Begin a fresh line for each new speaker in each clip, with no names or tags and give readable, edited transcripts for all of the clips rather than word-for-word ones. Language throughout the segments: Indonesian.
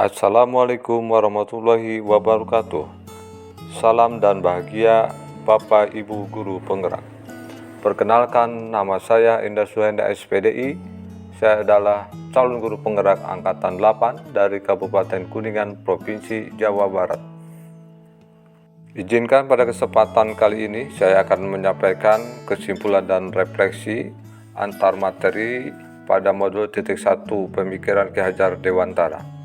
Assalamualaikum warahmatullahi wabarakatuh. Salam dan bahagia Bapak Ibu Guru Penggerak. Perkenalkan, nama saya Indah Suhenda SPDI. Saya adalah calon guru penggerak angkatan 8 dari Kabupaten Kuningan, Provinsi Jawa Barat. Izinkan pada kesempatan kali ini saya akan menyampaikan kesimpulan dan refleksi antar materi pada modul titik 1 pemikiran Ki Hajar Dewantara.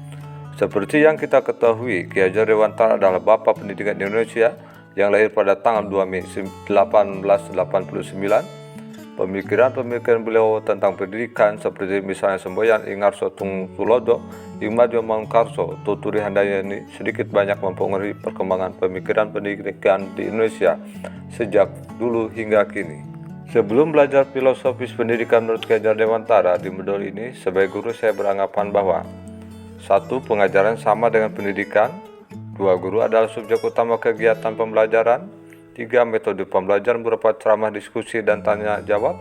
Seperti yang kita ketahui, Ki Hajar Dewantara adalah Bapak Pendidikan Indonesia yang lahir pada tanggal 2 Mei 1889. Pemikiran-pemikiran beliau tentang pendidikan seperti misalnya semboyan Ingarso Tung Tulodo, Imadyo Mangkarso, Tuturi Handayani sedikit banyak mempengaruhi perkembangan pemikiran pendidikan di Indonesia sejak dulu hingga kini. Sebelum belajar filosofis pendidikan menurut Ki Hajar Dewantara di modul ini, sebagai guru saya beranggapan bahwa 1. Pengajaran sama dengan pendidikan. 2. Guru adalah subjek utama kegiatan pembelajaran. 3. Metode pembelajaran berupa ceramah, diskusi, dan tanya jawab.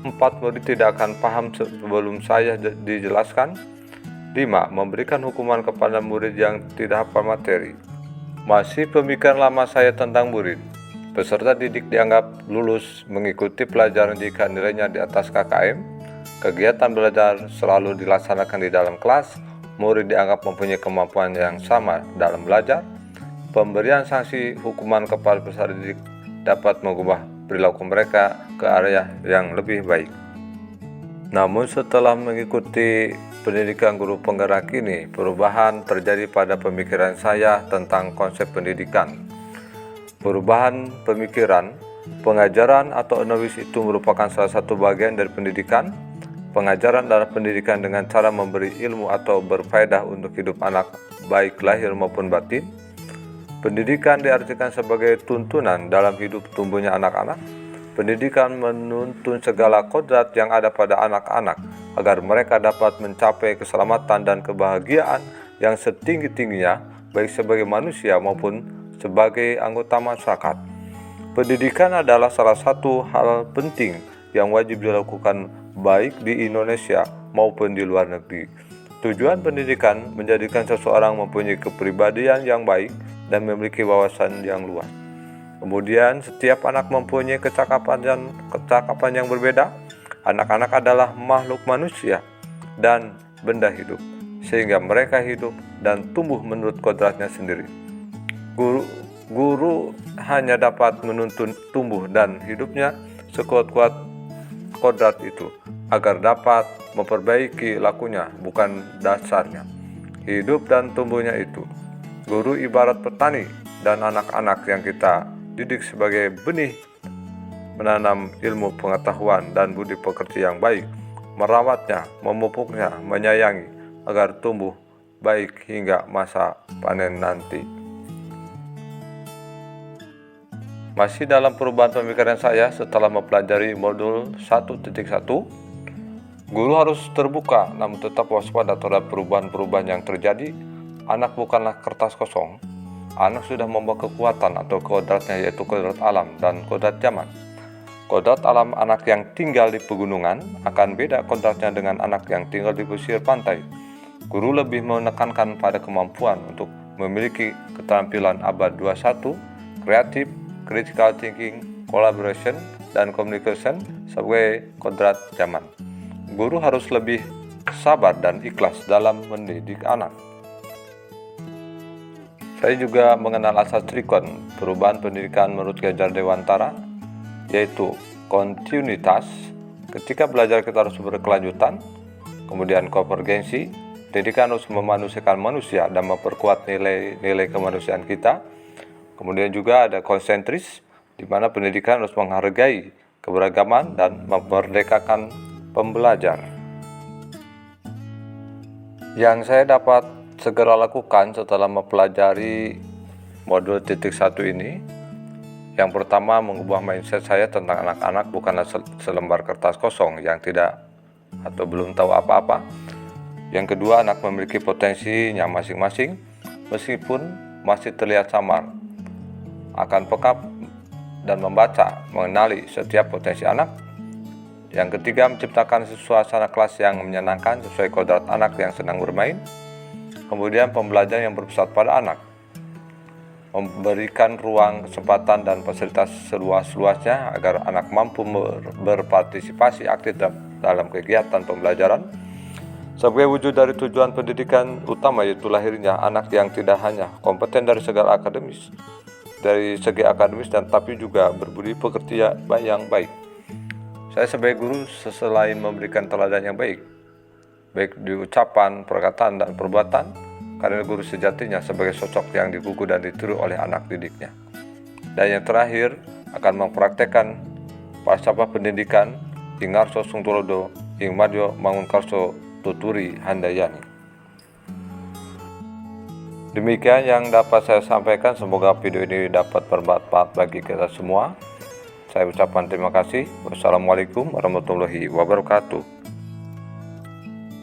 4. Murid tidak akan paham sebelum saya dijelaskan. 5. Memberikan hukuman kepada murid yang tidak hafal materi. Masih pemikiran lama saya tentang murid. Peserta didik dianggap lulus mengikuti pelajaran jika nilainya di atas KKM. Kegiatan belajar selalu dilaksanakan di dalam kelas. Murid dianggap mempunyai kemampuan yang sama dalam belajar. Pemberian sanksi hukuman kepada peserta didik dapat mengubah perilaku mereka ke arah yang lebih baik. Namun setelah mengikuti pendidikan guru penggerak ini, perubahan terjadi pada pemikiran saya tentang konsep pendidikan. Perubahan pemikiran, pengajaran atau knowledge itu merupakan salah satu bagian dari pendidikan. Pengajaran adalah pendidikan dengan cara memberi ilmu atau berfaedah untuk hidup anak, baik lahir maupun batin. Pendidikan diartikan sebagai tuntunan dalam hidup tumbuhnya anak-anak. Pendidikan menuntun segala kodrat yang ada pada anak-anak agar mereka dapat mencapai keselamatan dan kebahagiaan yang setinggi-tingginya, baik sebagai manusia maupun sebagai anggota masyarakat. Pendidikan adalah salah satu hal penting yang wajib dilakukan baik di Indonesia maupun di luar negeri. Tujuan pendidikan menjadikan seseorang mempunyai kepribadian yang baik dan memiliki wawasan yang luas. Kemudian setiap anak mempunyai kecakapan yang berbeda. Anak-anak adalah makhluk manusia dan benda hidup, sehingga mereka hidup dan tumbuh menurut kodratnya sendiri. Guru hanya dapat menuntun tumbuh dan hidupnya sekuat-kuat kodrat itu, agar dapat memperbaiki lakunya, bukan dasarnya. Hidup dan tumbuhnya itu. Guru ibarat petani dan anak-anak yang kita didik sebagai benih, menanam ilmu pengetahuan dan budi pekerti yang baik, merawatnya, memupuknya, menyayangi, agar tumbuh baik hingga masa panen nanti. Masih dalam perubahan pemikiran saya setelah mempelajari modul 1.1, guru harus terbuka namun tetap waspada terhadap perubahan-perubahan yang terjadi. Anak bukanlah kertas kosong. Anak sudah membawa kekuatan atau kodratnya, yaitu kodrat alam dan kodrat zaman. Kodrat alam anak yang tinggal di pegunungan akan beda kodratnya dengan anak yang tinggal di pesisir pantai. Guru lebih menekankan pada kemampuan untuk memiliki keterampilan abad 21, kreatif, critical thinking, collaboration, dan communication sebagai kodrat zaman. Guru harus lebih sabar dan ikhlas dalam mendidik anak. Saya juga mengenal asas trikon perubahan pendidikan menurut Ki Hajar Dewantara, yaitu kontinuitas. Ketika belajar kita harus berkelanjutan. Kemudian konvergensi, pendidikan harus memanusiakan manusia dan memperkuat nilai-nilai kemanusiaan kita. Kemudian juga ada konsentris, di mana pendidikan harus menghargai keberagaman dan memerdekakan pembelajar. Yang saya dapat segera lakukan setelah mempelajari modul titik 1 ini, yang pertama mengubah mindset saya tentang anak-anak bukanlah selembar kertas kosong yang tidak atau belum tahu apa-apa. Yang kedua, anak memiliki potensinya masing-masing meskipun masih terlihat samar. Akan peka dan membaca, mengenali setiap potensi anak. Yang ketiga, menciptakan suasana kelas yang menyenangkan sesuai kodrat anak yang sedang bermain. Kemudian pembelajaran yang berpusat pada anak, memberikan ruang, kesempatan, dan fasilitas seluas-luasnya agar anak mampu berpartisipasi aktif dalam kegiatan pembelajaran. Sebagai wujud dari tujuan pendidikan utama, yaitu lahirnya anak yang tidak hanya kompeten dari segi akademis dan tapi juga berbudi pekerti yang baik. Saya sebagai guru, selain memberikan teladan yang baik di ucapan, perkataan, dan perbuatan, karena guru sejatinya sebagai sosok yang digugu dan ditiru oleh anak didiknya. Dan yang terakhir, akan mempraktekkan falsafah pendidikan ing ngarso sung tulodo ing madyo mangunkarso tuturi handayani. Demikian yang dapat saya sampaikan. Semoga video ini dapat bermanfaat bagi kita semua. Saya ucapkan terima kasih. Wassalamualaikum warahmatullahi wabarakatuh.